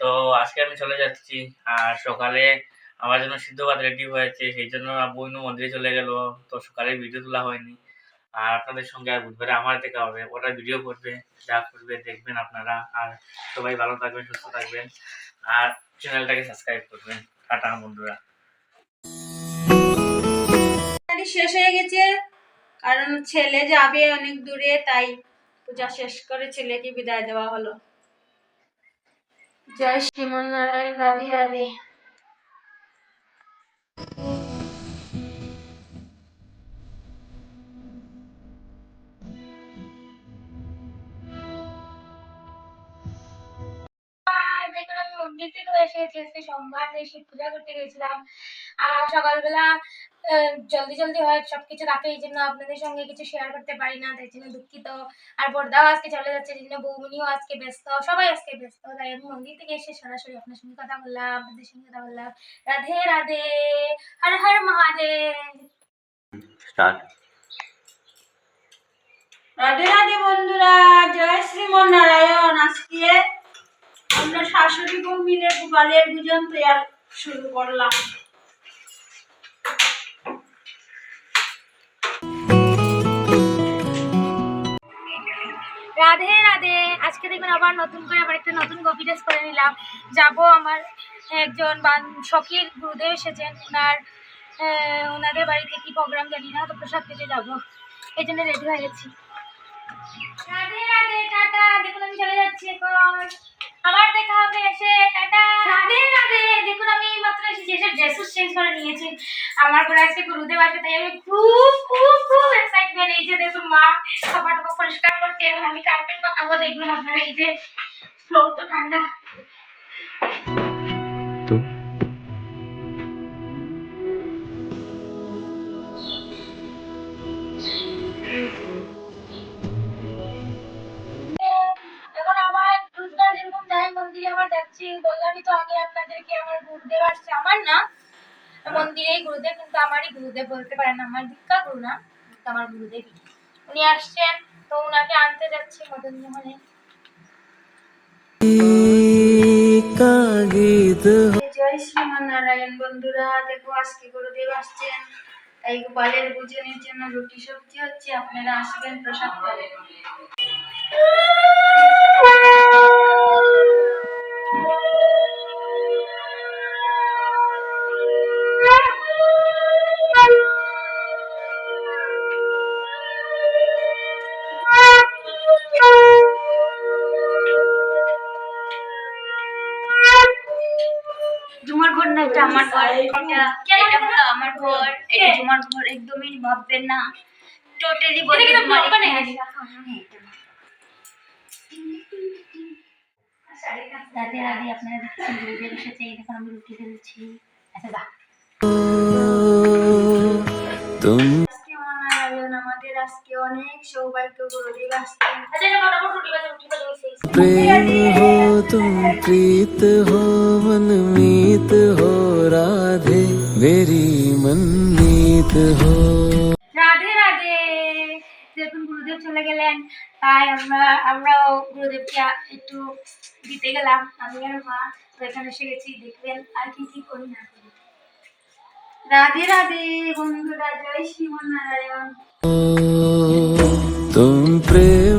তো আজকে আমি চলে যাচ্ছি। আর সকালে আমার জন্য সিদ্ধ ভাত রেডি হয়েছে। সেইজন্য আব্বু মন্দিরে চলে গেল। তো সকালে ভিডিও তোলা হয়নি। আর আপনাদের সঙ্গে আর বুধবারে আমার দেখা হবে। ওরা ভিডিও করবে, যা করবে দেখবেন আপনারা। আর সবাই ভালো থাকবেন, সুস্থ থাকবেন। আর চ্যানেলটাকে সাবস্ক্রাইব করবেন। টাটা বন্ধুরা। শেষ হয়ে গেছে, কারণ ছেলে যাবে অনেক দূরে, তাই পূজা শেষ করে ছেলেকে বিদায় দেওয়া হলো। জয় শ্রীমনারায়ণ, রাধে রাধে। মন্দির থেকে এসে সোমবার শিব পূজা করতে গেছিলাম। আর সকালবেলা জলদি হয় সবকিছু রাখে, এই জন্য আপনাদের সঙ্গে কিছু শেয়ার করতে পারি না, তাই জন্য দুঃখিত। আর বড়দাও আজকে চলে যাচ্ছে, এই জন্য বৌমনিও আজকে ব্যস্ত, সবাই আজকে ব্যস্ত, তাই আমি মন্দির থেকে এসে সরাসরি আপনার সঙ্গে কথা বললাম, আপনাদের সঙ্গে কথা বললাম। রাধে রাধে, হর হর মহাদেব। রাধে রাধে বন্ধুরা, জয় শ্রীমনারায়ণ। আজকে আমরা শাশুড়ি বউ মিলে গোপালের পূজন তৈয়ার শুরু করলাম। রাধে রাধে। আজকে দেখুন আবার নতুন করে একটা নতুন কপি ড্রেস করে নিলাম। যাব আমার একজন সখীর গুরুদেব এসেছেন, ওনাদের বাড়িতে কি প্রোগ্রাম জানি না, তো প্রসাদ পেতে যাবো, এই জন্য রেডি হয়ে গেছি। রাধে রাধে, টাটা। দেখুন আমি চলে যাচ্ছি এখন, আবার দেখা হবে এসে, টাটা। রাধে রাধে। দেখুন আমি মাত্র এসে ড্রেস চেঞ্জ করে নিয়েছি। আমার ঘরে আজকে গুরুদেব আসে, তাই আমি খুব এক্সাইটমেন্ট। এই যে দেখুন মা খাবার পরিষ্কার করছে, এবং আমি কার্পেট পাকাবো। দেখবেন আপনারা, এই যে ফ্লোর তো ঠান্ডা। এখন আবার রোজগার যেরকম যাই মন্দিরে আবার যাচ্ছি, বললামই তো আগে আপনাদেরকে, আমার গুরুদেব আসছে। আমার না মন্দিরেই গুরুদেব, কিন্তু আমারই গুরুদেব বলতে পারেন, আমার দীক্ষা গুরু না, আমার গুরুদেব। উনি আসছেন, তো উনাকে আনতে যাচ্ছি মদন মোহনে। জয় শ্রীমনারায়ণ বন্ধুরা, দেখো আজকে গুরুদেব আসছেন, তাই গোপালের পূজনের জন্য রুটি সবজি হচ্ছে, আপনারা আসবেন প্রসাদ পাবেন। ঝুমার ঘর না, এটা আমার ঘর। এটা হলো আমার ঘর, এটা ঝুমার ঘর, একদমই ভাববেন না, টোটালি বলে ঝুমার ঘর। রাধে রাধে। আপনারা দেখছেন গুরুদেব এসেছে, এই দেখুন আমি রুটি ফেলছি। আচ্ছা আমাদের আজকে অনেক সৌভাগ্য, গুরুদেব আসছেন। प्रेम हो तुम प्रीत हो मनमीत हो राधे मेरी मनमीत हो। রাধে রাধে। দেখুন গুরুদেব চলে গেলেন, তাই আমরাও গুরুদেবকে একটু দিতে গেলাম, আমি আর মা। তো এখানে এসে গেছি, দেখবেন আর কি করি না করি। রাধে রাধে বন্ধুরা, জয় শ্রীমনারায়ণ। तुम प्रेम